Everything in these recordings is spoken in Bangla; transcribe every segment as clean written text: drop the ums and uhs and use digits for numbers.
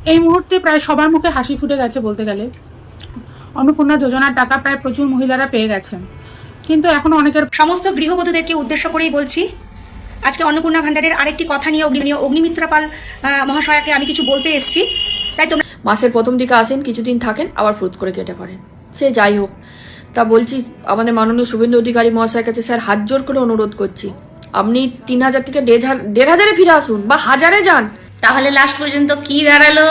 এই মুহূর্তে প্রায় সবার মুখে হাসি ফুটে গেছে বলতে গেলে। অন্নপূর্ণা যোজনার টাকা প্রায় প্রচুর মহিলারা পেয়ে গেছেন, কিন্তু এখনো অনেকের। সমস্ত গৃহবধূদেরকে উদ্দেশ্য করেই বলছি, আজকে অন্নপূর্ণা ভান্ডারের আরেকটি কথা নিয়ে অগ্নিমিত্রা পাল মহাশয়াকে আমি কিছু বলতে এসেছি। তাই তোমরা মাসের প্রথম দিকে আসেন, কিছুদিন থাকেন, আবার ফুট করে কেটে পড়েন। সে যাই হোক, তা বলছি আমাদের মাননীয় শুভেন্দু অধিকারী মহাশয়ের কাছে স্যার হাত জোর করে অনুরোধ করছি, আপনি 3000 থেকে 1500 ফিরে আসুন বা 1000-এ যান। তাহলে লাস্ট পর্যন্ত কি দাঁড়ালো?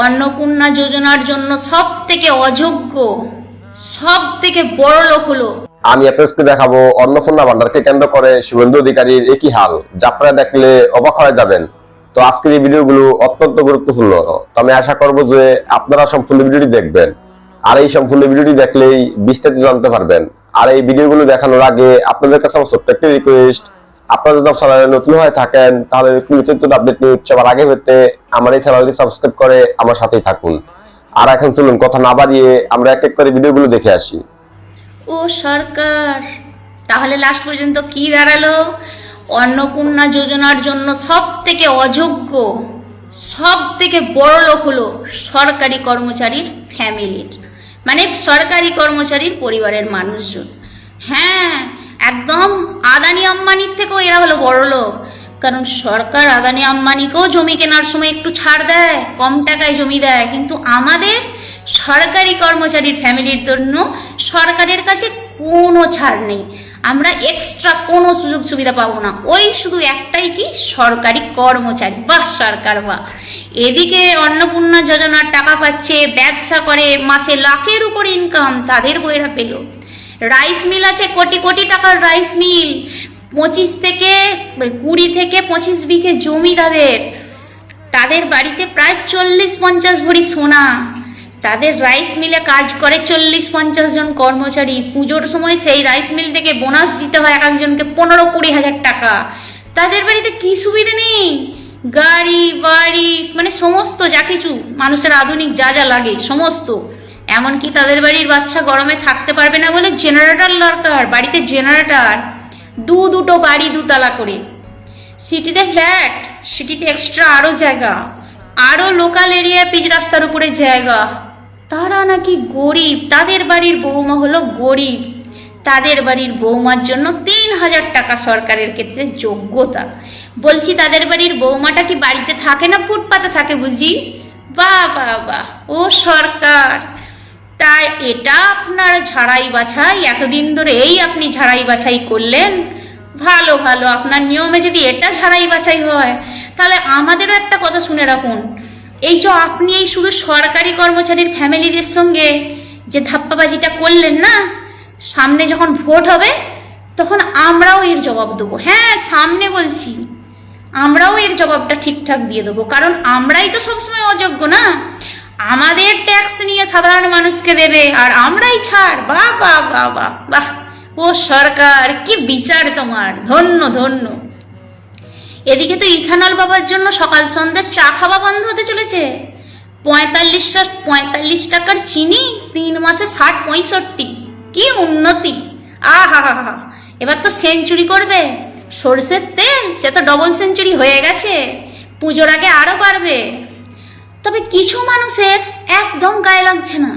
অন্নপূর্ণা যোজনার জন্য সব থেকে অযোগ্য, সব থেকে বড় লোক হলো। আমি আপনাদেরকে দেখাবো অন্নপূর্ণা ভান্ডারকে কেন্দ্র করে শুভেন্দু অধিকারীর একই হাল, যা আপনারা দেখলে অবাক হয়ে যাবেন। তো আজকের এই ভিডিওগুলো অত্যন্ত গুরুত্বপূর্ণ, তো আমি আশা করবো যে আপনারা সম্পূর্ণ ভিডিওটি দেখবেন। আর এই সম্পূর্ণ ভিডিওটি দেখলেই বিস্তারিত জানতে পারবেন। আর এই ভিডিওগুলো দেখানোর আগে আপনাদের কাছে আমার ছোট্ট একটি রিকোয়েস্ট, আপনারা যদি চ্যানেলে নতুন হয়ে থাকেন তাহলে নিত্য আপডেট নিউজ সবার আগে পেতে আমার এই চ্যানেলটি সাবস্ক্রাইব করে আমার সাথেই থাকুন। আর এখন চলুন কথা না বাড়িয়ে আমরা এক এক করে ভিডিওগুলো দেখে আসি। ও সরকার, তাহলে লাস্ট পর্যন্ত কি দাঁড়ালো? অন্নপূর্ণা যোজনার জন্য সব থেকে অযোগ্য, সব থেকে বড় লোক হলো সরকারি কর্মচারীর ফ্যামিলির, মানে সরকারি কর্মচারীর পরিবারের মানুষজন। হ্যাঁ, একদম আদানি আম্বানির থেকেও এরা হলো বড় লোক। কারণ সরকার আদানি আম্বানিকেও জমি কেনার সময় একটু ছাড় দেয়, কম টাকায় জমি দেয়, কিন্তু আমাদের সরকারি কর্মচারীর ফ্যামিলির জন্য সরকারের কাছে কোনো ছাড় নেই। আমরা এক্সট্রা কোনো সুযোগ সুবিধা পাবো না, ওই শুধু একটাই কি, সরকারি কর্মচারী। বাহ সরকার বাহ। এদিকে অন্নপূর্ণা যোজনার টাকা পাচ্ছে, ব্যবসা করে মাসে লাখের উপর ইনকাম, তাদের বইরা পেল। রাইস মিল আছে, কোটি কোটি টাকার রাইস মিল, 20 থেকে 25 বিঘে জমি তাদের বাড়িতে প্রায় 40-50 ভরি সোনা। তাদের রাইস মিলে কাজ করে 40-50 জন কর্মচারী। পুজোর সময় সেই রাইস মিল থেকে বোনাস দিতে হয় এক একজনকে 15-20 হাজার টাকা। তাদের বাড়িতে কি সুবিধা নেই? গাড়ি বাড়ি, মানে সমস্ত যা কিছু মানুষের আধুনিক যা যা লাগে সমস্ত। এমনকি তাদের বাড়ির বাচ্চা গরমে থাকতে পারবে না বলে জেনারেটর দরকার, বাড়িতে জেনারেটর, দুটো বাড়ি 2 তলা করে। সিটিতে ফ্ল্যাট, সিটিতে এক্সট্রা আরও জায়গা, আরও লোকাল এরিয়া পিচ রাস্তার উপরে জায়গা। তারা নাকি গরিব, তাদের বাড়ির বৌমা হলো গরিব। তাদের বাড়ির বৌমার জন্য 3000 টাকা সরকারের ক্ষেত্রে যোগ্যতা। বলছি তাদের বাড়ির বৌমাটা কি বাড়িতে থাকে না ফুটপাতে থাকে বুঝি? বাহ বাহ বাহ, ও সরকার। তাই এটা আপনার ঝাড়াই বাছাই, এতদিন ধরে এই আপনি ঝাড়াই বাছাই করলেন। ভালো ভালো, আপনার নিয়মে যদি এটা ঝাড়াই বাছাই হয়, তাহলে আমাদেরও একটা কথা শুনে রাখুন। এই যে আপনি এই শুধু সরকারি কর্মচারীর ফ্যামিলিদের সঙ্গে যে ধাপ্পাবাজিটা করলেন না, সামনে যখন ভোট হবে তখন আমরাও এর জবাব দেবো। হ্যাঁ, সামনে বলছি, আমরাও এর জবাবটা ঠিকঠাক দিয়ে দেবো। কারণ আমরাই তো সবসময় অযোগ্য না, আমাদের ট্যাক্স নিয়ে সাধারণ মানুষকে দেবে আর আমরাই ছাড়। বাহ বাহ বাহ বাহ বাহ, ও সরকার কি বিচার তোমার, ধন্য ধন্য। এদিকে তো ইথানল বাবার জন্য সকাল সন্ধ্যা চা খাওয়া বন্ধ হতে চলেছে। 45 টাকার চিনি 3 মাসে 60-65, কি উন্নতি! আহা হা হা, এবার তো সেঞ্চুরি করবে। সরষের তেল সে তো ডবল সেঞ্চুরি হয়ে গেছে, পুজোর আগে আরও বাড়বে। তবে কিছু মানুষের একদম গায়ে লাগছে না,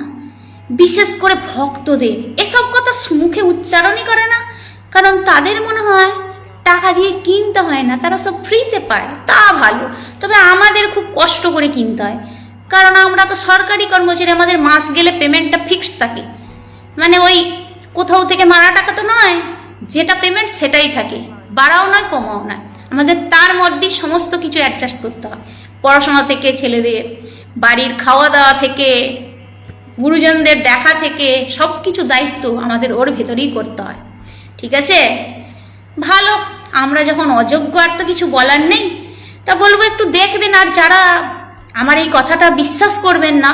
বিশেষ করে ভক্তদের। এসব কথা মুখে উচ্চারণই করে না, কারণ তাদের মনে হয় টাকা দিয়ে কিনতে হয় না, তারা সব ফ্রিতে পায়। তা ভালো, তবে আমাদের খুব কষ্ট করে কিনতে হয়, কারণ আমরা তো সরকারি কর্মচারী, আমাদের মাস গেলে পেমেন্টটা ফিক্সড থাকে। মানে ওই কোথাও থেকে মারা টাকা তো নয়, যেটা পেমেন্ট সেটাই থাকে, বাড়াও নয় কমাও নয়, আমাদের তার মধ্যেই সমস্ত কিছু অ্যাডজাস্ট করতে হয়। পড়াশোনা থেকে ছেলেদের, বাড়ির খাওয়া দাওয়া থেকে, গুরুজনদের দেখা থেকে, সব কিছু দায়িত্ব আমাদের ওর ভেতরেই করতে হয়। ঠিক আছে, ভালো। আমরা যখন অযোগ্য, আর তো কিছু বলার নেই, তা বলবো একটু দেখবেন। আর যারা আমার এই কথাটা বিশ্বাস করবেন না,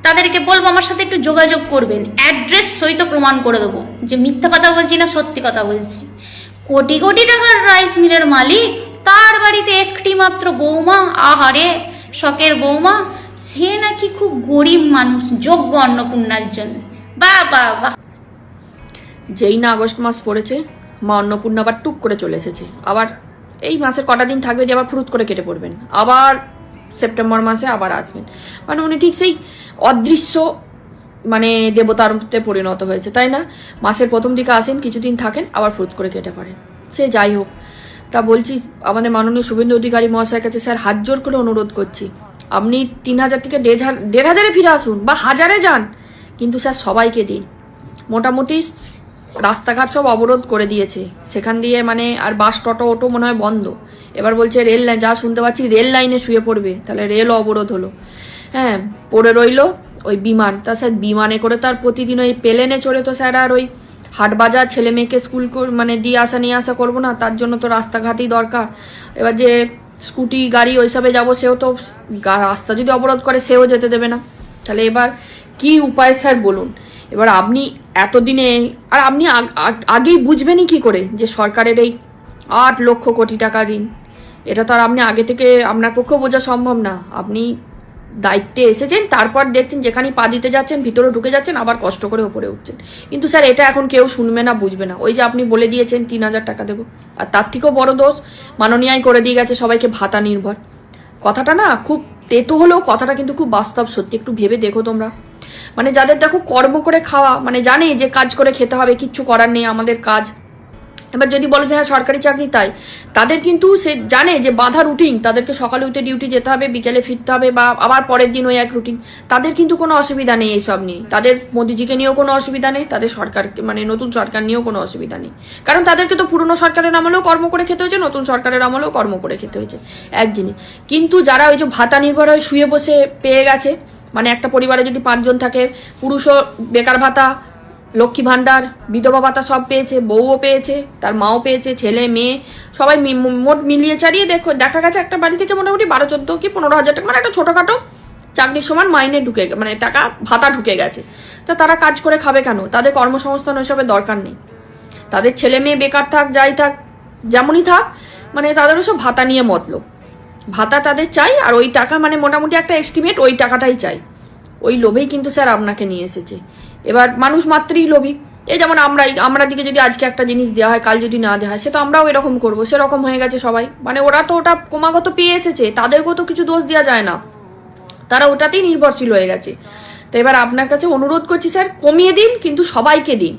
তাদেরকে বলবো আমার সাথে একটু যোগাযোগ করবেন, অ্যাড্রেস সহিত প্রমাণ করে দেবো যে মিথ্যা কথা বলছি না সত্যি কথা বলছি। কোটি কোটি টাকার রাইস মিলের মালিক, তার বাড়িতে একটি মাত্র বৌমা, আহারে শখের বৌমা, সে নাকি খুব গরিব মানুষ, যোগ্য অন্নপূর্ণার জন্য। বাহ বাহ বাহ। যেই না আগস্ট মাস পড়েছে, মা অন্নপূর্ণা আবার টুক করে চলে এসেছে। আবার এই মাসের কটা দিন থাকবে যে আবার ফুরুত করে কেটে পড়বেন, আবার সেপ্টেম্বর মাসে আবার আসবেন। মানে উনি ঠিক সেই অদৃশ্য মানে দেবতারতে পরিণত হয়েছে, তাই না? মাসের প্রথম দিকে আসেন, কিছুদিন থাকেন, আবার ফুট করে কেটে পড়েন। সে যাই হোক, তা বলছি আমাদের মাননীয় শুভেন্দু অধিকারী মহাশয়ের কাছে স্যার হাত জোর করে অনুরোধ করছি, আপনি 3000 থেকে 1500 ফিরে আসুন বা 1000-এ যান, কিন্তু স্যার সবাইকে দিন। মোটামুটি রাস্তাঘাট সব অবরোধ করে দিয়েছে, সেখান দিয়ে মানে আর বাস টোটো মনে হয় বন্ধ। এবার বলছে রেল লাইন, যা শুনতে পাচ্ছি রেল লাইনে শুয়ে পড়বে, তাহলে রেলও অবরোধ হলো। হ্যাঁ, পড়ে রইলো ওই বিমান। তা স্যার বিমানে করে তার প্রতিদিন ওই প্লেনে চড়ে তো স্যার আর ওই হাট বাজার ছেলে মেয়েকে স্কুল মানে দিয়ে আসা নিয়ে আসা করবো না, তার জন্য তো রাস্তাঘাটই দরকার। এবার যে স্কুটি গাড়ি ওইসবে যাবো, সেও তো রাস্তা যদি অবরোধ করে সেও যেতে দেবে না। তাহলে এবার কি উপায় স্যার বলুন? এবার আপনি এতদিনে আর আপনি আগেই বুঝবেনই কি করে যে সরকারের এই 8 লক্ষ কোটি টাকা ঋণ, এটা তো আর আপনি আগে থেকে আপনার পক্ষেও বোঝা সম্ভব না। আপনি দায়িত্বে এসেছেন, তারপর দেখছেন যেখানে পা দিতে যাচ্ছেন ভিতরে ঢুকে যাচ্ছেন, আবার কষ্ট করে উপরে উঠছেন। কিন্তু স্যার এটা এখন কেউ শুনবে না, বুঝবে না। ওই যে আপনি বলে দিয়েছেন 3000 টাকা দেবো, আর তার থেকেও বড় দোষ মাননীয়াই করে দিয়ে গেছে সবাইকে ভাতা নির্ভর। কথাটা না খুব তেতো হলেও কথাটা কিন্তু খুব বাস্তব সত্যি, একটু ভেবে দেখো তোমরা। মানে যাদের দেখো কর্ম করে খাওয়া, মানে জানে যে কাজ করে খেতে হবে, কিচ্ছু করার নেই আমাদের কাজ। এবার যদি বলো যে হ্যাঁ সরকারি চাকরি, তাই তাদের কিন্তু সে জানে যে বাঁধা রুটিন, তাদেরকে সকালে উঠে ডিউটি যেতে হবে, বিকেলে ফিরতে হবে, বা আবার পরের দিন ওই এক রুটিন। তাদের কিন্তু কোনো অসুবিধা নেই এইসব নিয়ে, তাদের মোদিজিকে নিয়েও কোনো অসুবিধা নেই, তাদের সরকার মানে নতুন সরকার নিয়েও কোনো অসুবিধা নেই। কারণ তাদেরকে তো পুরনো সরকারের আমলেও কর্ম করে খেতে হয়েছে, নতুন সরকারের আমলেও কর্ম করে খেতে হয়েছে, এক জিনিস। কিন্তু যারা ওই যে ভাতা নির্ভর হয়ে শুয়ে বসে পেয়ে গেছে, মানে একটা পরিবারে যদি 5 জন থাকে, পুরুষও বেকার ভাতা, লক্ষ্মী ভান্ডার, বিধবা ভাতা সব পেয়েছে, বউও পেয়েছে, তার মাও পেয়েছে, ছেলে মেয়ে সবাই মোট মিলিয়ে চালিয়ে দেখা গেছে একটা বাড়ি থেকে মোটামুটি 12-14 কি 15,000 টাকা, মানে একটা ছোটখাটো চাকরির সমান মাইনে ঢুকে, মানে টাকা ভাতা ঢুকে গেছে। তো তারা কাজ করে খাবে কেন? তাদের কর্মসংস্থান ওইসবের দরকার নেই। তাদের ছেলে মেয়ে বেকার থাক, যাই থাক, যেমনই থাক, মানে তাদের ওসব ভাতা নিয়ে মতলব। ভাতা তাদের চাই, আর ওই টাকা মানে মোটামুটি একটা এস্টিমেট ওই টাকাটাই চাই। ওই লোভেই কিন্তু স্যার আপনাকে নিয়ে এসেছে। এবার মানুষ মাত্রই লোভী। এই যেমন আমরা দিকে যদি আজকে একটা জিনিস দেওয়া হয়, কাল যদি না দেওয়া হয়, সে তো আমরাও এরকম করবো, সেরকম হয়ে গেছে সবাই। মানে ওরা তো ওটা ক্রমাগত পেয়ে এসেছে, তাদেরকেও তো কিছু দোষ দেওয়া যায় না, তারা ওটাতেই নির্ভরশীল হয়ে গেছে। তো এবার আপনার কাছে অনুরোধ করছি স্যার, কমিয়ে দিন, কিন্তু সবাইকে দিন।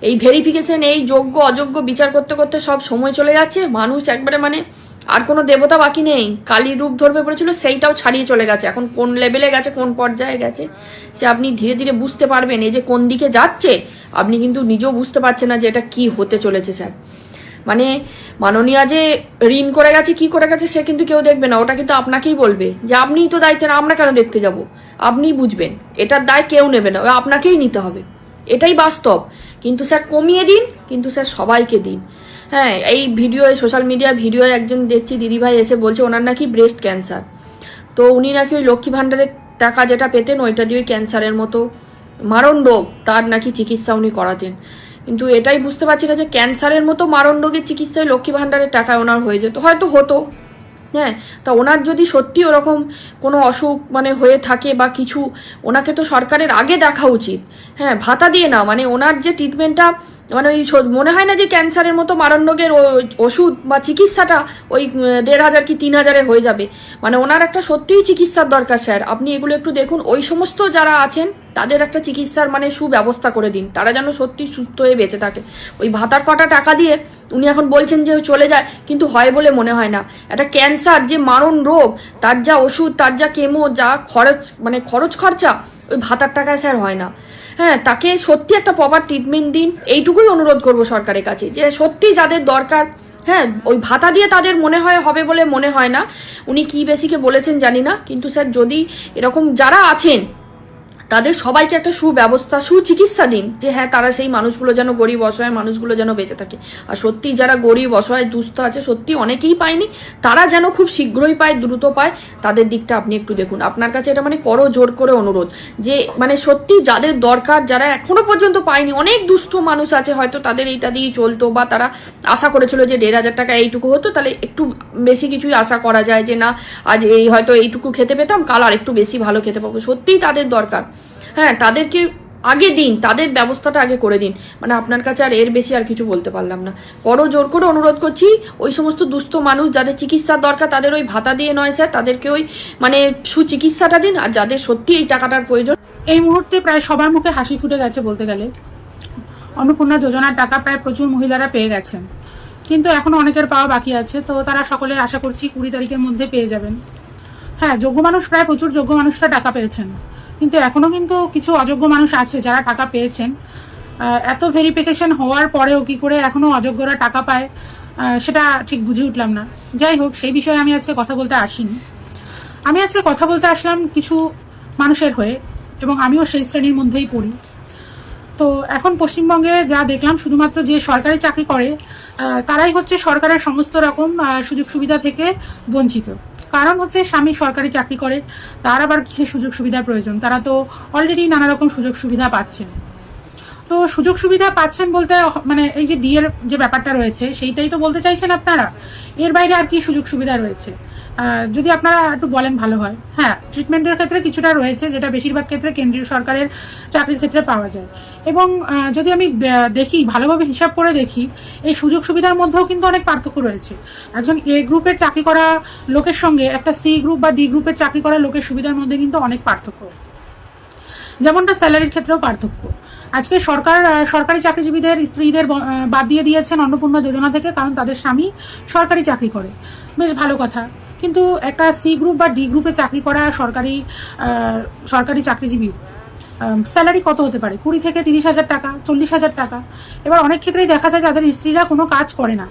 এই ভেরিফিকেশন, এই যোগ্য অযোগ্য বিচার করতে করতে সব সময় চলে যাচ্ছে, মানুষ একবারে মানে আর কোনো দেবতা বাকি নেই। কালীর রূপ ধরবে পড়েছিল, সেইটাও ছাড়িয়ে চলে গেছে। এখন কোন লেভেলে গেছে, কোন পর্যায়ে গেছে, সে আপনি ধীরে ধীরে বুঝতে পারবেন। এই যে কোন দিকে যাচ্ছে, আপনি কিন্তু নিজেও বুঝতে পারছেন না যে এটা কি হতে চলেছে স্যার। মানে মাননীয়া যে ঋণ করে গেছে, কি করে গেছে, সে কিন্তু কেউ দেখবে না, ওটা কিন্তু আপনাকেই বলবে যে আপনিই তো দায়িত্ব না, আমরা কেন দেখতে যাব, আপনিই বুঝবেন। এটার দায় কেউ নেবে না, আপনাকেই নিতে হবে, এটাই বাস্তব। কিন্তু স্যার কমিয়ে দিন, কিন্তু স্যার সবাইকে দিন। হ্যাঁ, এই ভিডিও, সোশ্যাল মিডিয়া ভিডিও একজন দেখছি দিদিভাই এসে বলছে ওনার নাকি ব্রেস্ট ক্যান্সার। তো উনি নাকি ওই লক্ষ্মী ভান্ডারের টাকা যেটা পেতেন, ওইটা দিয়ে ক্যান্সারের মতো মারণ রোগ, তার নাকি চিকিৎসা উনি করাতেন। কিন্তু এটাই বুঝতে পারছি না যে ক্যান্সারের মতো মারণ রোগের চিকিৎসায় লক্ষ্মী ভান্ডারের টাকা ওনার হয়ে যেত, হয়তো হতো। হ্যাঁ, তা ওনার যদি সত্যি ওরকম কোনো অসুখ মানে হয়ে থাকে বা কিছু, ওনাকে তো সরকারের আগে দেখা উচিত। হ্যাঁ, ভাতা দিয়ে না, মানে ওনার যে ট্রিটমেন্টটা, মানে ওই মনে হয় না যে ক্যান্সারের মতো মারণ রোগের ওষুধ বা চিকিৎসাটা ওই 1,500 কি 3,000-এ হয়ে যাবে। মানে ওনার একটা সত্যিই চিকিৎসার দরকার স্যার, আপনি এগুলো একটু দেখুন। ওই সমস্ত যারা আছেন তাদের একটা চিকিৎসার মানে সুব্যবস্থা করে দিন, তারা যেন সত্যি সুস্থ হয়ে বেঁচে থাকে। ওই ভাতার কটা টাকা দিয়ে উনি এখন বলছেন যে চলে যায়, কিন্তু হয় বলে মনে হয় না। একটা ক্যান্সার যে মারণ রোগ, তার যা ওষুধ, তার যা কেমো, যা খরচ, মানে খরচ খরচা ওই ভাতার টাকায় স্যার হয় না। হ্যাঁ, তাকে সত্যি একটা প্রপার ট্রিটমেন্ট দিন, এইটুকুই অনুরোধ করবো সরকারের কাছে, যে সত্যি যাদের দরকার। হ্যাঁ, ওই ভাতা দিয়ে তাদের মনে হয় হবে বলে মনে হয় না, উনি কি বেশিকে বলেছেন জানি না। কিন্তু স্যার যদি এরকম যারা আছেন তাদের সবাইকে একটা সুব্যবস্থা, সুচিকিৎসা দিন, যে হ্যাঁ তারা সেই মানুষগুলো যেন, গরিব অসহায় মানুষগুলো যেন বেঁচে থাকে। আর সত্যি যারা গরিব অসহায় দুস্থ আছে, সত্যি অনেকেই পায়নি, তারা যেন খুব শীঘ্রই পায়, দ্রুত পায়, তাদের দিকটা আপনি একটু দেখুন। আপনার কাছে এটা মানে করো জোর করে অনুরোধ, যে মানে সত্যি যাদের দরকার, যারা এখনো পর্যন্ত পায়নি, অনেক দুস্থ মানুষ আছে, হয়তো তাদের এইটা দিয়েই চলতো, বা তারা আশা করেছিল যে 1,500 টাকা এইটুকু হতো, তাহলে একটু বেশি কিছুই আশা করা যায় যে না আজ এই হয়তো এইটুকু খেতে পেতাম, কাল আর একটু বেশি ভালো খেতে পাবো। সত্যিই তাদের দরকার। হ্যাঁ, তাদেরকে আগে দিন, তাদের ব্যবস্থাটা আগে করে দিন। মানে আপনার কাছে আর এর বেশি আর কিছু বলতে পারলাম না। বড় জোর করে অনুরোধ করছি, ওই সমস্ত দুস্থ মানুষ যাদের চিকিৎসার দরকার তাদের ওই ভাতা দিয়ে নয় স্যার, তাদেরকে ওই মানে সুচিকিৎসাটা দিন। আর যাদের সত্যি এই টাকাটার প্রয়োজন, এই মুহূর্তে প্রায় সবার মুখে হাসি ফুটে গেছে বলতে গেলে। অন্নপূর্ণা যোজনার টাকা প্রায় প্রচুর মহিলারা পেয়ে গেছেন, কিন্তু এখনো অনেকের পাওয়া বাকি আছে। তো তারা সকলে আশা করছি 20 তারিখের মধ্যে পেয়ে যাবেন। হ্যাঁ, যোগ্য মানুষ প্রায় প্রচুর যোগ্য মানুষরা টাকা পেয়েছেন, কিন্তু এখনো কিন্তু কিছু অযোগ্য মানুষ আছে যারা টাকা পেয়েছেন। এত ভেরিফিকেশন হওয়ার পরেও কি করে এখনো অযোগ্যরা টাকা পায় সেটা ঠিক বুঝে উঠলাম না। যাই হোক, সেই বিষয়ে আমি আজকে কথা বলতে আসিনি। আমি আজকে কথা বলতে আসলাম কিছু মানুষের হয়ে, এবং আমিও সেই শ্রেণীর মধ্যেই পড়ি। তো এখন পশ্চিমবঙ্গে যা দেখলাম, শুধুমাত্র যে সরকারি চাকরি করে তারাই হচ্ছে সরকারের সমস্ত রকম সুযোগ সুবিধা থেকে বঞ্চিত। কারণ হচ্ছে স্বামী সরকারি চাকরি করে, তার আবার কিসের সুযোগ সুবিধার প্রয়োজন? তারা তো অলরেডি নানা রকম সুযোগ সুবিধা পাচ্ছেন। তো সুযোগ সুবিধা পাচ্ছেন বলতে মানে এই যে ডিএর যে ব্যাপারটা রয়েছে সেইটাই তো বলতে চাইছেন আপনারা? এর বাইরে আর কি সুযোগ সুবিধা রয়েছে যদি আপনারা একটু বলেন ভালো হয়। হ্যাঁ, ট্রিটমেন্টের ক্ষেত্রে কিছুটা রয়েছে, যেটা বেশিরভাগ ক্ষেত্রে কেন্দ্রীয় সরকারের চাকরির ক্ষেত্রে পাওয়া যায়। এবং যদি আমি দেখি, ভালোভাবে হিসাব করে দেখি, এই সুযোগ সুবিধার মধ্যেও কিন্তু অনেক পার্থক্য রয়েছে। একজন এ গ্রুপের চাকরি করা লোকের সঙ্গে একটা সি গ্রুপ বা ডি গ্রুপের চাকরি করা লোকের সুবিধার মধ্যে কিন্তু অনেক পার্থক্য। যেমনটা স্যালারির ক্ষেত্রেও পার্থক্য। আজকে সরকারি চাকরিজীবীদের স্ত্রীদের বাদ দিয়ে দিয়েছেন অন্নপূর্ণা যোজনা থেকে, কারণ তাদের স্বামী সরকারি চাকরি করে। বেশ ভালো কথা, কিন্তু একটা সি গ্রুপ বা ডি গ্রুপে চাকরি করা সরকারি চাকরিজীবীর স্যালারি কত হতে পারে? 20 থেকে 30,000 টাকা, 40,000 টাকা। এবার অনেক ক্ষেত্রেই দেখা যায় তাদের স্ত্রীরা কোনো কাজ করে না।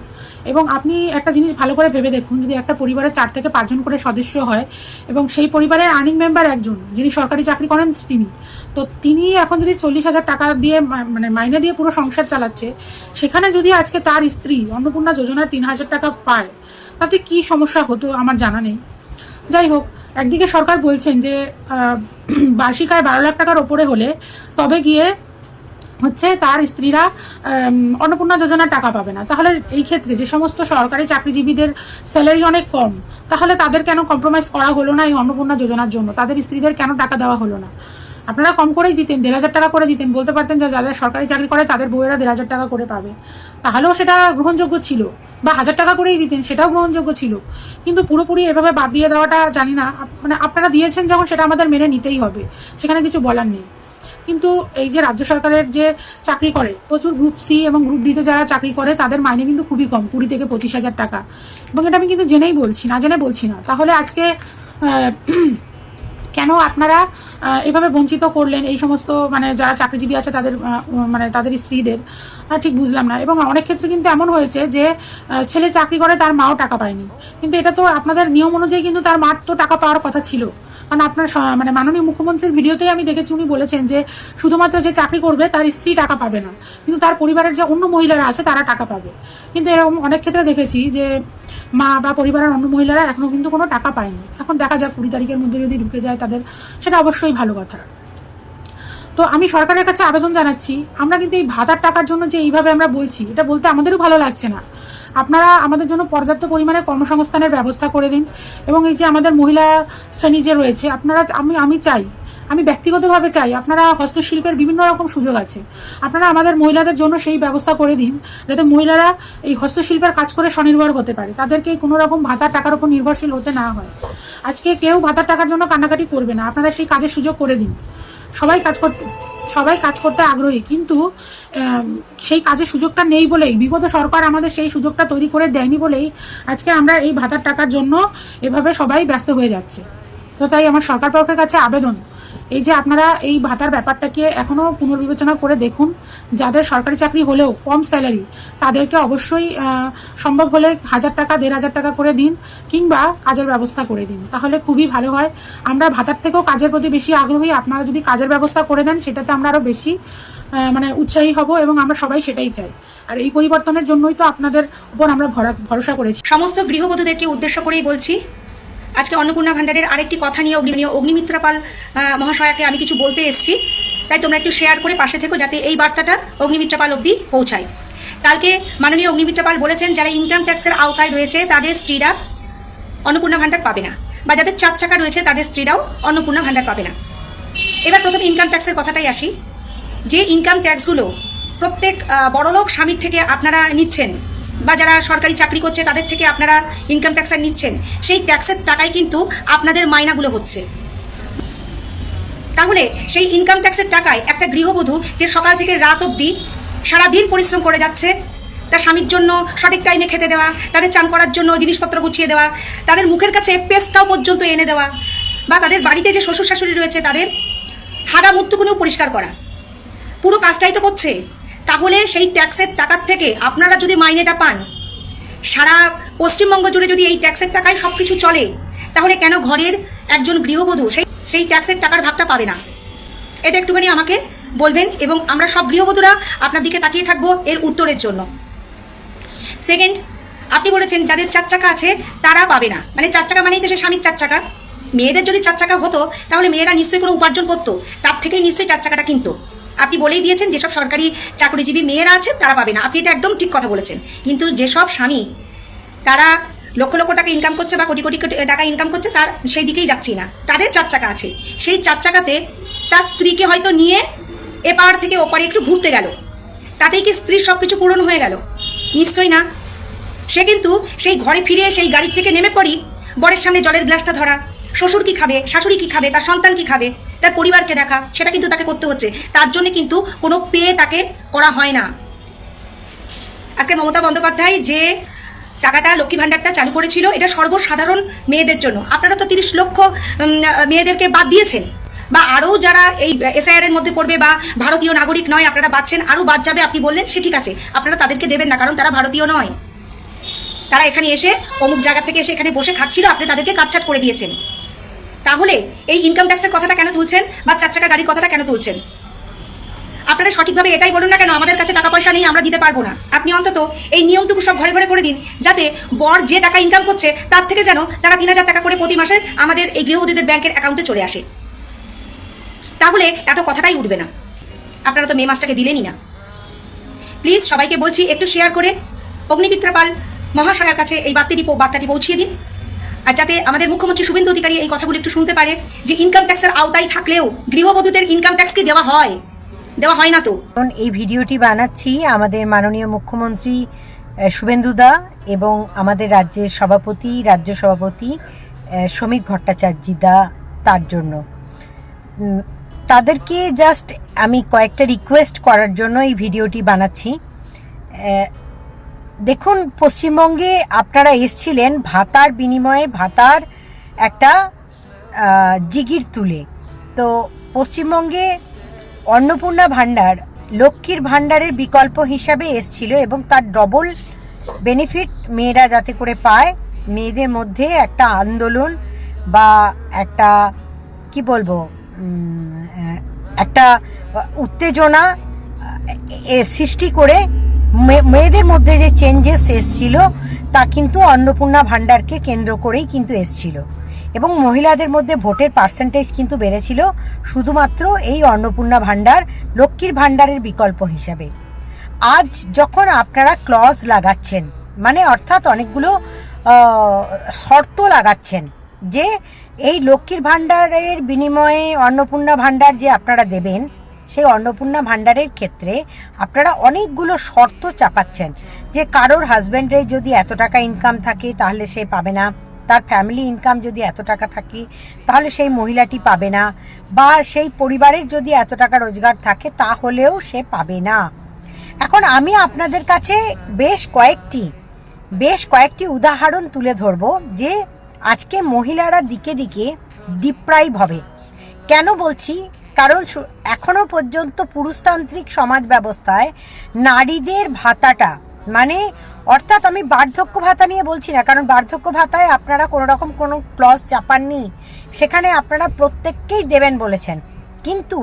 এবং আপনি একটা জিনিস ভালো করে ভেবে দেখুন, যদি একটা পরিবারে 4 থেকে 5 জন করে সদস্য হয় এবং সেই পরিবারের আর্নিং মেম্বার একজন যিনি সরকারি চাকরি করেন, তিনি এখন যদি 40,000 টাকা দিয়ে মানে মাইনে দিয়ে পুরো সংসার চালাচ্ছে, সেখানে যদি আজকে তার স্ত্রী অন্নপূর্ণা যোজনার 3,000 টাকা পায়, তাতে কি সমস্যা হতো আমার জানা নেই। যাই হোক, একদিকে সরকার বলছেন যে বার্ষিক আয় 12 লাখ টাকার ওপরে হলে তবে গিয়ে হচ্ছে তার স্ত্রীরা অন্নপূর্ণা যোজনার টাকা পাবে না। তাহলে এই ক্ষেত্রে যে সমস্ত সরকারি চাকরিজীবীদের স্যালারি অনেক কম, তাহলে তাদের কেন কম্প্রোমাইজ করা হলো না এই অন্নপূর্ণা যোজনার জন্য? তাদের স্ত্রীদের কেন টাকা দেওয়া হলো না? আপনারা কম করেই দিতেন, 1,500 টাকা করে দিতেন। বলতে পারতেন যে যাদের সরকারি চাকরি করে তাদের বউয়েরা 1,500 টাকা করে পাবে, তাহলেও সেটা গ্রহণযোগ্য ছিল। বা 1,000 টাকা করেই দিতেন, সেটাও গ্রহণযোগ্য ছিল। কিন্তু পুরোপুরি এভাবে বাদ দিয়ে দেওয়াটা জানি না, মানে আপনারা দিয়েছেন যখন, সেটা আমাদের মেনে নিতেই হবে, সেখানে কিছু বলার নেই। কিন্তু এই যে রাজ্য সরকারের যে চাকরি করে, প্রচুর গ্রুপ সি এবং গ্রুপ ডিতে যারা চাকরি করে তাদের মাইনে কিন্তু খুবই কম, 20 থেকে 25,000 টাকা। এবং এটা আমি কিন্তু জেনেই বলছি, না জেনে বলছি না। তাহলে আজকে কেন আপনারা এভাবে বঞ্চিত করলেন এই সমস্ত মানে যারা চাকরিজীবী আছে তাদের মানে তাদের স্ত্রীদের? ঠিক বুঝলাম না। এবং অনেক ক্ষেত্রে কিন্তু এমন হয়েছে যে ছেলে চাকরি করে, তার মাও টাকা পায়নি। কিন্তু এটা তো আপনাদের নিয়ম অনুযায়ী কিন্তু তার মার তো টাকা পাওয়ার কথা ছিল। কারণ আপনার মানে মাননীয় মুখ্যমন্ত্রীর ভিডিওতেই আমি দেখেছি, উনি বলেছেন যে শুধুমাত্র যে চাকরি করবে তার স্ত্রী টাকা পাবে না, কিন্তু তার পরিবারের যে অন্য মহিলারা আছে তারা টাকা পাবে। কিন্তু এরকম অনেক ক্ষেত্রে দেখেছি যে মা বা পরিবারের অন্য মহিলারা এখনো কিন্তু কোনো টাকা পায়নি। এখন দেখা যাক 20 তারিখের মধ্যে যদি ঢুকে যায় তাদের, সেটা অবশ্যই ভালো কথা। তো আমি সরকারের কাছে আবেদন জানাচ্ছি, আমরা কিন্তু এই ভাতার টাকার জন্য যে এইভাবে আমরা বলছি, এটা বলতে আমাদেরও ভালো লাগছে না। আপনারা আমাদের জন্য পর্যাপ্ত পরিমাণে কর্মসংস্থানের ব্যবস্থা করে দিন। এবং এই যে আমাদের মহিলা শ্রেণী যে রয়েছে, আপনারা আমি ব্যক্তিগতভাবে চাই, আপনারা হস্তশিল্পের বিভিন্ন রকম সুযোগ আছে, আপনারা আমাদের মহিলাদের জন্য সেই ব্যবস্থা করে দিন, যাতে মহিলারা এই হস্তশিল্পের কাজ করে স্বনির্ভর হতে পারে, তাদেরকে কোনো রকম ভাতার টাকার উপর নির্ভরশীল হতে না হয়। আজকে কেউ ভাতার টাকার জন্য কান্নাকাটি করবে না, আপনারা সেই কাজের সুযোগ করে দিন। সবাই কাজ করতে আগ্রহী, কিন্তু সেই কাজের সুযোগটা নেই বলেই, বিগত সরকার আমাদের সেই সুযোগটা তৈরি করে দেয়নি বলেই আজকে আমরা এই ভাতার টাকার জন্য এভাবে সবাই ব্যস্ত হয়ে যাচ্ছে। তো তাই আমার সরকার পক্ষের কাছে আবেদন, এই যে আপনারা এই ভাতার ব্যাপারটাকে এখনো পুনর্বিবেচনা করে দেখুন। যাদের সরকারি চাকরি হলেও কম স্যালারি, তাদেরকে অবশ্যই সম্ভব হলে 1,000 টাকা 1,500 টাকা করে দিন, কিংবা কাজের ব্যবস্থা করে দিন, তাহলে খুবই ভালো হয়। আমরা ভাতার থেকেও কাজের প্রতি বেশি আগ্রহী। আপনারা যদি কাজের ব্যবস্থা করে দেন, সেটাতে আমরা আরো বেশি মানে উৎসাহী হব, এবং আমরা সবাই সেটাই চাই। আর এই পরিবর্তনের জন্যই তো আপনাদের উপর আমরা ভরসা করেছি। সমস্ত গৃহবধূদেরকে উদ্দেশ্য করেই বলছি, আজকে অন্নপূর্ণা ভান্ডারের আরেকটি কথা নিয়ে অগ্নিমিত্রা পাল মহাশয়াকে আমি কিছু বলতে এসেছি। তাই তোমরা একটু শেয়ার করে পাশে থেকো, যাতে এই বার্তাটা অগ্নিমিত্রা পাল অবধি পৌঁছায়। কালকে মাননীয় অগ্নিমিত্রা পাল বলেছেন, যারা ইনকাম ট্যাক্সের আওতায় রয়েছে তাদের স্ত্রীরা অন্নপূর্ণা ভান্ডার পাবে না, বা যাদের 4 চাকা রয়েছে তাদের স্ত্রীরাও অন্নপূর্ণা ভান্ডার পাবে না। এবার প্রথমে ইনকাম ট্যাক্সের কথাটাই আসি। যে ইনকাম ট্যাক্সগুলো প্রত্যেক বড়লোক স্বামীর থেকে আপনারা নিচ্ছেন, বা যারা সরকারি চাকরি করছে তাদের থেকে আপনারা ইনকাম ট্যাক্স নিচ্ছেন, সেই ট্যাক্সের টাকায় কিন্তু আপনাদের মাইনাগুলো হচ্ছে। তাহলে সেই ইনকাম ট্যাক্সের টাকায় একটা গৃহবধূ যে সকাল থেকে রাত অবধি সারাদিন পরিশ্রম করে যাচ্ছে, তার স্বামীর জন্য সঠিক টাইমে খেতে দেওয়া, তাদের চান করার জন্য জিনিসপত্র গুছিয়ে দেওয়া, তাদের মুখের কাছে পেস্টটাও পর্যন্ত এনে দেওয়া, বা তাদের বাড়িতে যে শ্বশুর শাশুড়ি রয়েছে তাদের হাগা মুত্তুকুনিও পরিষ্কার করা, পুরো কাজটাই তো করছে। তাহলে সেই ট্যাক্সের টাকার থেকে আপনারা যদি মাইনেটা পান, সারা পশ্চিমবঙ্গ জুড়ে যদি এই ট্যাক্সের টাকায় সব কিছু চলে, তাহলে কেন ঘরের একজন গৃহবধূ সেই ট্যাক্সের টাকার ভাগটা পাবে না? এটা একটুখানি আমাকে বলবেন, এবং আমরা সব গৃহবধূরা আপনার দিকে তাকিয়ে থাকবো এর উত্তরের জন্য। সেকেন্ড, আপনি বলেছেন যাদের 4 চাকা আছে তারা পাবে না, মানে 4 চাকা মানেই তো সে স্বামীর 4 চাকা। মেয়েদের যদি 4 চাকা হতো তাহলে মেয়েরা নিশ্চয়ই কোনো উপার্জন করতো, তার থেকেই নিশ্চয়ই 4 চাকাটা কিনতো। আপনি বলেই দিয়েছেন যেসব সরকারি চাকরিজীবী মেয়েরা আছে তারা পাবে না, আপনি এটা একদম ঠিক কথা বলেছেন। কিন্তু যেসব স্বামী তারা লক্ষ লক্ষ টাকা ইনকাম করছে বা কোটি কোটি টাকা ইনকাম করছে, তার সেই দিকেই যাচ্ছি না, তাদের 4 চাকা আছে, সেই 4 চাকাতে তার স্ত্রীকে হয়তো নিয়ে এপার থেকে ওপারে একটু ঘুরতে গেল, তাতেই কি স্ত্রীর সব কিছু পূরণ হয়ে গেল? নিশ্চয়ই না। সে কিন্তু সেই ঘরে ফিরে সেই গাড়ির থেকে নেমে পড়ি বরের সামনে জলের গ্লাসটা ধরা, শ্বশুর কি খাবে, শাশুড়ি কি খাবে, তার সন্তান কি খাবে, তার পরিবারকে দেখা, সেটা কিন্তু তাকে করতে হচ্ছে। তার জন্য কিন্তু কোনো পে তাকে করা হয় না। আজকে মমতা বন্দ্যোপাধ্যায় যে টাকাটা লক্ষ্মী ভাণ্ডারটা চালু করেছিল, এটা সর্বসাধারণ মেয়েদের জন্য। আপনারা তো 30 লক্ষ মেয়েদেরকে বাদ দিয়েছেন, বা আরও যারা এই এসআইআর এর মধ্যে পড়বে বা ভারতীয় নাগরিক নয় আপনারা বাদছেন, আরও বাদ যাবে। আপনি বললেন সে ঠিক আছে, আপনারা তাদেরকে দেবেন না, কারণ তারা ভারতীয় নয়, তারা এখানে এসে অমুক জায়গা থেকে এসে এখানে বসে খাচ্ছিল, আপনি তাদেরকে কাটছাট করে দিয়েছেন। তাহলে এই ইনকাম ট্যাক্সের কথাটা কেন তুলছেন, বা 4 চাকা গাড়ির কথাটা কেন তুলছেন? আপনারা সঠিকভাবে এটাই বলুন না কেন আমাদের কাছে টাকা পয়সা নেই, আমরা দিতে পারবো না। আপনি অন্তত এই নিয়মটুকু সব ঘরে ঘরে করে দিন, যাতে বর যে টাকা ইনকাম করছে তার থেকে যেন তারা 3000 টাকা করে প্রতি মাসে আমাদের এই গৃহবধূদের ব্যাংকের অ্যাকাউন্টে চলে আসে। তাহলে এত কথাটাই উঠবে না। আপনারা তো মে মাসটাকে দিলেনই না। প্লিজ সবাইকে বলছি একটু শেয়ার করে অগ্নিমিত্রা পাল মহাশয়ের কাছে এই বার্তাটি পৌঁছিয়ে দিন, আর যাতে আমাদের মুখ্যমন্ত্রী শুভেন্দু অধিকারী এই কথাগুলো একটু শুনতে পারে যে ইনকাম ট্যাক্সের আওতায় থাকলেও গৃহবধূদের ইনকাম ট্যাক্স কি দেওয়া হয়? দেওয়া হয় না তো। এই ভিডিওটি বানাচ্ছি আমাদের মাননীয় মুখ্যমন্ত্রী শুভেন্দুদা এবং আমাদের রাজ্যের রাজ্য সভাপতি শ্রমিক ভট্টাচার্যদা, তার জন্য তাদেরকে জাস্ট আমি কয়েকটা রিকোয়েস্ট করার জন্য এই ভিডিওটি বানাচ্ছি। দেখুন, পশ্চিমবঙ্গে আপনারা এসছিলেন ভাতার বিনিময়ে, ভাতার একটা জিগির তুলে। তো পশ্চিমবঙ্গে অন্নপূর্ণা ভাণ্ডার লক্ষ্মীর ভাণ্ডারের বিকল্প হিসাবে এসছিল, এবং তার ডবল বেনিফিট মেয়েরা যাতে করে পায়, মেয়েদের মধ্যে একটা আন্দোলন বা একটা কি বলবো একটা উত্তেজনা সৃষ্টি করে মেয়েদের মধ্যে যে চেঞ্জেস এসছিল তা কিন্তু অন্নপূর্ণা ভাণ্ডারকে কেন্দ্র করেই কিন্তু এসছিল, এবং মহিলাদের মধ্যে ভোটের পার্সেন্টেজ কিন্তু বেড়েছিল শুধুমাত্র এই অন্নপূর্ণা ভাণ্ডার লক্ষ্মীর ভাণ্ডারের বিকল্প হিসাবে। আজ যখন আপনারা ক্লজ লাগাচ্ছেন, মানে অর্থাৎ অনেকগুলো শর্ত লাগাচ্ছেন যে এই লক্ষ্মীর ভাণ্ডারের বিনিময়ে অন্নপূর্ণা ভাণ্ডার যে আপনারা দেবেন, সেই অন্নপূর্ণা ভাণ্ডারের ক্ষেত্রে আপনারা অনেকগুলো শর্ত চাপাচ্ছেন যে কারোর হাজব্যান্ডের যদি এত টাকা ইনকাম থাকে তাহলে সে পাবে না, তার ফ্যামিলি ইনকাম যদি এত টাকা থাকে তাহলে সেই মহিলাটি পাবে না, বা সেই পরিবারের যদি এত টাকা রোজগার থাকে তাহলেও সে পাবে না। এখন আমি আপনাদের কাছে বেশ কয়েকটি উদাহরণ তুলে ধরব যে আজকে মহিলারা দিকে দিকে ডিপ্রাইভ হবে। কেন বলছি? কারণ এখনো পর্যন্ত পুরুষতান্ত্রিক সমাজ ব্যবস্থায় নারীদের ভাতাটা, মানে অর্থাৎ আমি বার্ধক্য ভাতা নিয়ে বলছি না, কারণ বার্ধক্য ভাতায় আপনারা কোনো রকম কোনো ক্লজ চাপাননি, সেখানে আপনারা প্রত্যেককেই দেবেন বলেছেন। কিন্তু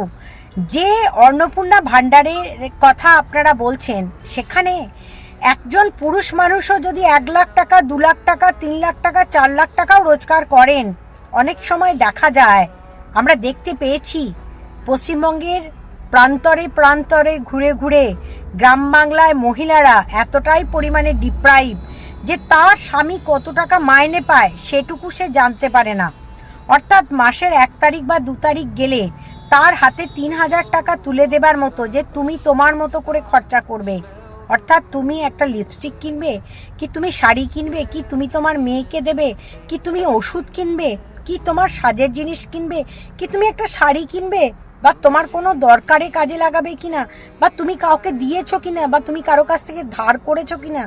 যে অন্নপূর্ণা ভাণ্ডারের কথা আপনারা বলছেন, সেখানে একজন পুরুষ মানুষও যদি 1 লাখ টাকা, 2 লাখ টাকা, 3 লাখ টাকা, 4 লাখ টাকাও রোজগার করেন, অনেক সময় দেখা যায়, আমরা দেখতে পেয়েছি পশ্চিমবঙ্গের প্রান্তরে ঘুরে ঘুরে গ্রাম বাংলায় মহিলারা এতটাই পরিমাণে ডিপ্রাইভ যে তার স্বামী কত টাকা মাইনে পায় সেটুকু সে জানতে পারে না। অর্থাৎ মাসের 1 তারিখ বা 2 তারিখ গেলে তার হাতে 3,000 টাকা তুলে দেবার মতো যে তুমি তোমার মতো করে খরচা করবে, অর্থাৎ তুমি একটা লিপস্টিক কিনবে, কি তুমি শাড়ি কিনবে, কি তুমি তোমার মেয়েকে দেবে, কি তুমি ওষুধ কিনবে, কি তোমার সাজের জিনিস কিনবে, কি তুমি একটা শাড়ি কিনবে, বা তোমার কোনো দরকারে কাজে লাগাবে কিনা, বা তুমি কাউকে দিয়েছো কিনা, বা তুমি কারো কাছ থেকে ধার করেছো কিনা,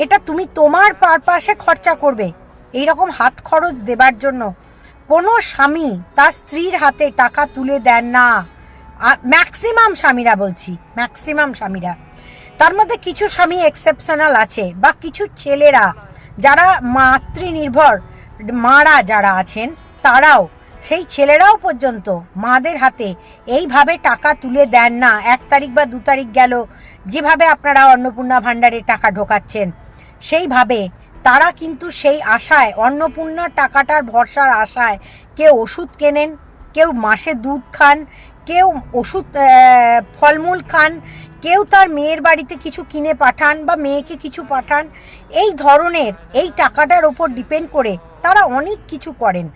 এটা তুমি তোমার পারপাসে খরচা করবে। এইরকম হাত খরচ দেবার জন্য কোনো স্বামী তার স্ত্রীর হাতে টাকা তুলে দেন না। ম্যাক্সিমাম স্বামীরা বলছি, ম্যাক্সিমাম স্বামীরা। তার মধ্যে কিছু স্বামী এক্সেপশনাল আছে, বা কিছু ছেলেরা যারা মাতৃনির্ভর মারা যারা আছেন তারাও, সেই ছেলেরাও পর্যন্ত মাদের হাতে এইভাবে টাকা তুলে দেন না। 1 তারিখ বা 2 তারিখ গেল, যেভাবে আপনারা অন্নপূর্ণা ভাণ্ডারে টাকা ঢোকাচ্ছেন সেইভাবে তারা কিন্তু সেই আশায়, অন্নপূর্ণার টাকাটার ভরসার আশায় কেউ ওষুধ কেনেন, কেউ মাসে দুধ খান, কেউ ওষুধ ফলমূল খান, কেউ তার মেয়ের বাড়িতে কিছু কিনে পাঠান বা মেয়েকে কিছু পাঠান। এই ধরনের এই টাকাটার ওপর ডিপেন্ড করে তারা অনেক কিছু করেন।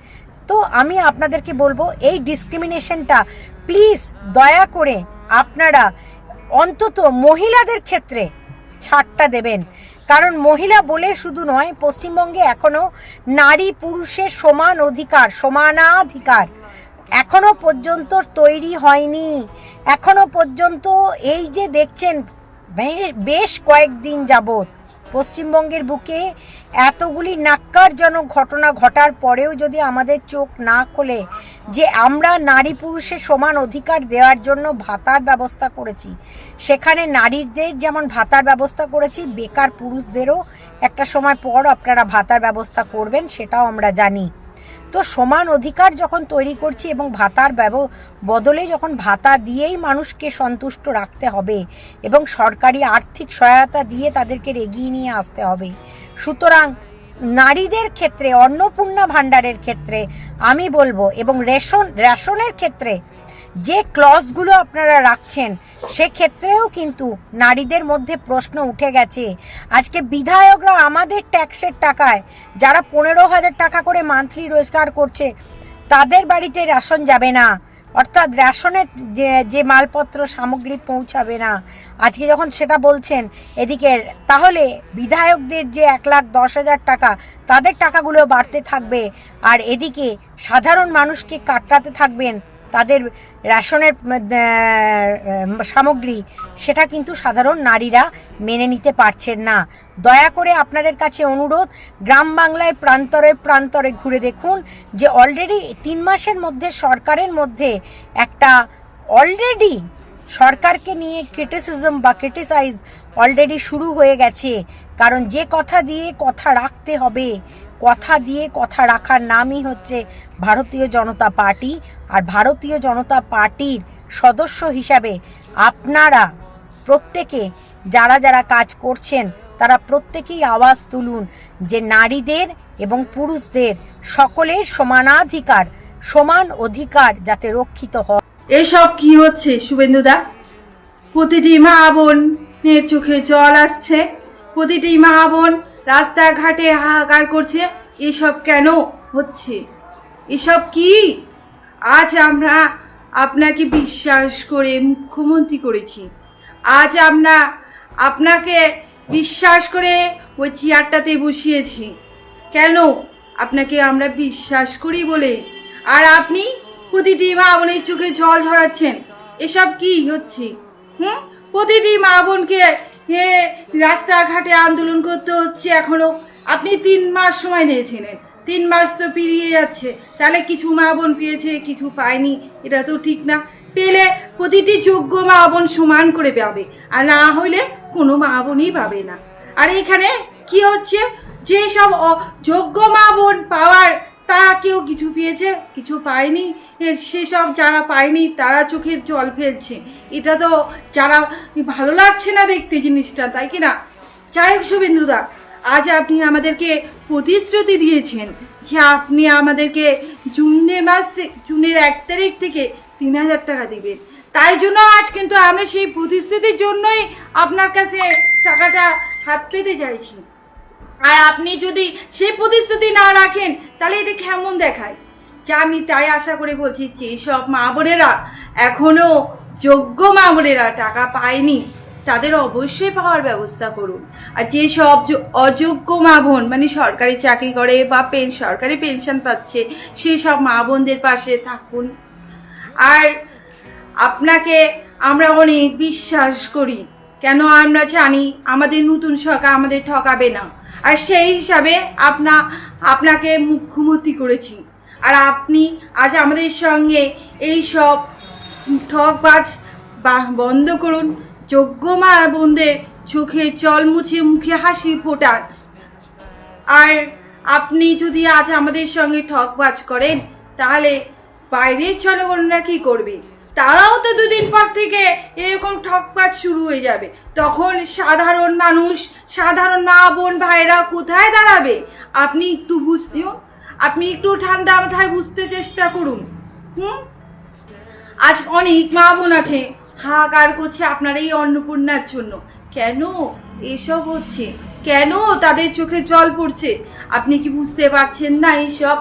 তো আমি আপনাদেরকে বলবো, এই ডিসক্রিমিনেশনটা প্লিজ দয়া করে আপনারা অন্তত মহিলাদের ক্ষেত্রে ছাড়টা দেবেন। কারণ মহিলা বলে শুধু নয়, পশ্চিমবঙ্গে এখনো নারী পুরুষের সমান অধিকার, সমানাধিকার এখনো পর্যন্ত তৈরি হয়নি। এখনো পর্যন্ত এই যে দেখছেন বেশ কয়েকদিন যাবত পশ্চিমবঙ্গের বুকে এতগুলি ন্যাক্কারজনক ঘটনা ঘটার পরেও যদি আমাদের চোখ না খোলে যে আমরা নারী পুরুষের সমান অধিকার দেওয়ার জন্য ভাতার ব্যবস্থা করেছি, সেখানে নারীদের যেমন ভাতার ব্যবস্থা করেছি, বেকার পুরুষদেরও একটা সময় পর আপনারা ভাতার ব্যবস্থা করবেন, সেটাও আমরা জানি। তো সমান অধিকার যখন তৈরি করছি এবং ভাতার বদলে যখন ভাতা দিয়েই মানুষকে সন্তুষ্ট রাখতে হবে এবং সরকারি আর্থিক সহায়তা দিয়ে তাদেরকে এগিয়ে নিয়ে আসতে হবে, সুতরাং নারীদের ক্ষেত্রে অন্নপূর্ণা ভাণ্ডারের ক্ষেত্রে আমি বলবো, এবং রেশনের ক্ষেত্রে যে ক্লজগুলো আপনারা রাখছেন সেক্ষেত্রেও কিন্তু নারীদের মধ্যে প্রশ্ন উঠে গেছে। আজকে বিধায়করা আমাদের ট্যাক্সের টাকায় যারা 15,000 টাকা করে মান্থলি রোজগার করছে তাদের বাড়িতে রেশন যাবে না, অর্থাৎ রেশনের যে মালপত্র সামগ্রী পৌঁছাবে না। আজকে যখন সেটা বলছেন এদিকে, তাহলে বিধায়কদের যে 1,10,000 টাকা তাদের টাকাগুলো বাড়তে থাকবে, আর এদিকে সাধারণ মানুষকে কাটাতে থাকবেন তাদের রেশনের সামগ্রী, সেটা কিন্তু সাধারণ নারীরা মেনে নিতে পারছেন না। দয়া করে আপনাদের কাছে অনুরোধ, গ্রাম বাংলায় প্রান্তরে প্রান্তরে ঘুরে দেখুন যে অলরেডি 3 মাসের মধ্যে সরকারের মধ্যে একটা অলরেডি সরকারকে নিয়ে ক্রিটিসিজম বা ক্রিটিসাইজ অলরেডি শুরু হয়ে গেছে। কারণ যে কথা দিয়ে কথা রাখতে হবে, কথা দিয়ে কথা রাখার নামই হচ্ছে ভারতীয় জনতা পার্টি। আর ভারতীয় জনতা পার্টির সদস্য হিসাবে আপনারা প্রত্যেকে যারা যারা কাজ করছেন তারা প্রত্যেকেই আওয়াজ তুলুন যে নারীদের এবং পুরুষদের সকলের সমানাধিকার, সমান অধিকার যাতে রক্ষিত হয়। এসব কি হচ্ছে শুভেন্দুদা? প্রতিটি মা বোনের চোখে জল আসছে, প্রতিটি মা বোন রাস্তাঘাটে হাহাকার করছে। এসব কেন হচ্ছে? এসব কি? আজ আমরা আপনাকে বিশ্বাস করে মুখ্যমন্ত্রী করেছি, আজ আমরা আপনাকে বিশ্বাস করে ওই চেয়ারটাতে বসিয়েছি। কেন? আপনাকে আমরা বিশ্বাস করি বলে। আর আপনি প্রতিটি মা বোনের চোখে জল ঝরাচ্ছেন। এসব কি হচ্ছে? প্রতিটি মা বোনকে রাস্তাঘাটে আন্দোলন করতে হচ্ছে এখনো। আপনি 3 মাস সময় দিয়েছিলেন, 3 মাস তো পেরিয়ে যাচ্ছে, তাহলে কিছু মা বোন পেয়েছে, কিছু পায়নি, এটা তো ঠিক না। পেলে প্রতিটি যোগ্য মা বোন সমান করে পাবে, আর না হইলে কোনো মা বোনই পাবে না। আর এখানে কি হচ্ছে, যে সব যোগ্য মা বোন পাওয়ার তা কেউ কিছু পেয়েছে, কিছু পায়নি, সেসব যারা পায়নি তারা চোখের জল ফেলছে। এটা তো যারা ভালো লাগছে না দেখতে জিনিসটা, তাই কি না? যাই হোক শুভেন্দুদা, আজ আপনি আমাদেরকে প্রতিশ্রুতি দিয়েছেন যে আপনি আমাদেরকে জুনের 1 তারিখ থেকে 3,000 টাকা দিবেন। তাই জন্য আজ কিন্তু আমরা সেই প্রতিশ্রুতির জন্যই আপনার কাছে টাকাটা হাত পেতে চাইছি। আর আপনি যদি সেই প্রতিশ্রুতি না রাখেন তাহলে এটা কেমন দেখায়? যা আমি তাই আশা করে বলছি যে সব মা বোনেরা এখনো যোগ্য মা বোনেরা টাকা পায়নি, তাদের অবশ্যই পাওয়ার ব্যবস্থা করুন। আর যে সব অযোগ্য মা বোন মানে সরকারি চাকরি করে বা সরকারি পেনশন পাচ্ছে, সেই সব মা বোনদের পাশে থাকুন। আর আপনাকে আমরা অনেক বিশ্বাস করি, কেন আমরা জানি আমাদের নতুন সরকার আমাদের ঠকাবে না, আর সেই হিসাবে আপনাকে মুখ্যমন্ত্রী করেছি। আর আপনি আজ আমাদের সঙ্গে এই সব ঠকবাজ বন্ধ করুন, যোগ্য মা বোনদের চোখে জল মুছে মুখে হাসি ফোটান। আর আপনি যদি আজ আমাদের সঙ্গে ঠকবাজ করেন, তাহলে বাইরের জনগণরা কি করবে? তারাও তো দুদিন পর থেকে এরকম ঠকবাজ শুরু হয়ে যাবে, তখন সাধারণ মানুষ, সাধারণ মা বোন ভাইরা কোথায় দাঁড়াবে? আপনি একটু বুঝতেও, আপনি একটু ঠান্ডা মাথায় বুঝতে চেষ্টা করুন। আজ অনেক মা বোন আছে হাহাকার করছে আপনার এই অন্নপূর্ণার জন্য। কেন এসব হচ্ছে? কেন তাদের চোখে জল পড়ছে? আপনি কি বুঝতে পারছেন না? এসব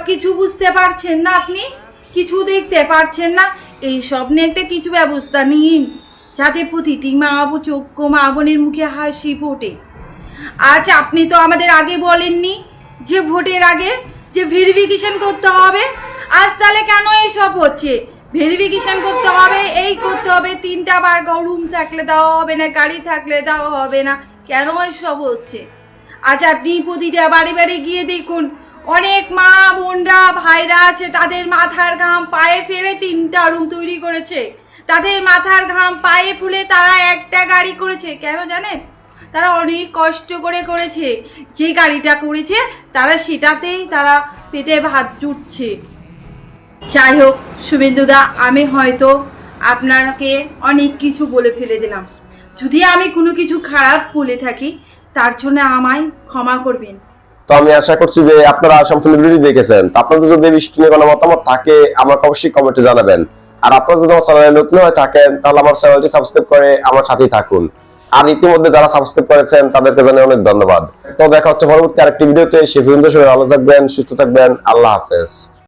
কিছু বুঝতে পারছেন না? আপনি কিছু দেখতে পারছেন না? এইসব নিয়ে একটা কিছু ব্যবস্থা নিন, যাতে প্রতিটি যোগ্য মা বোনের মুখে হাসি ফোটে। আজ আপনি তো আমাদের আগে বলেননি যে ভোটের আগে যে ভেরিফিকেশন করতে হবে, আজ তাহলে কেন এইসব হচ্ছে? ভেরিফিকেশন করতে হবে, এই করতে হবে, 3টা বার রুম থাকলে দেওয়া হবে না, গাড়ি থাকলে দেওয়া হবে না, কেন এইসব হচ্ছে? আজ আপনি প্রতিটা বাড়ি বাড়ি গিয়ে দেখুন, অনেক মা বোনরা ভাইরা আছে, তাদের মাথার ঘাম পায়ে ফেলে 3টা রুম তৈরি করেছে, তাদের মাথার ঘাম পায়ে ফুলে তারা একটা গাড়ি করেছে। কেন জানেন? তারা অনেক কষ্ট করে করেছে, যে গাড়িটা করেছে তারা সেটাতেই তারা পেটে ভাত জুটছে। যাই হোক শুভেন্দুদা, আমি হয়তো আপনাকে অনেক কিছু বলে ফেলে দিলাম, যদি আমি কোনো কিছু খারাপ বলে থাকি তার জন্য আমায় ক্ষমা করবেন। তো আমি আশা করছি যে আপনারা সম্পূর্ণ ভিডিও দেখেছেন। তো আপনাদের যদি এই বিষয়টি নিয়ে কোনো মতামত থাকে আমাকে অবশ্যই কমেন্টে জানাবেন। আর আপনারা যদি আমার চ্যানেলে নতুন হয়ে থাকেন তাহলে আমার চ্যানেলটি সাবস্ক্রাইব করে আমার সাথেই থাকুন। আর ইতিমধ্যে যারা সাবস্ক্রাইব করেছেন তাদেরকে জানাই অনেক ধন্যবাদ। তো দেখা হচ্ছে পরবর্তী আরেকটি ভিডিওতে। সেই পর্যন্ত সবাই ভালো থাকবেন, সুস্থ থাকবেন। আল্লাহ হাফেজ।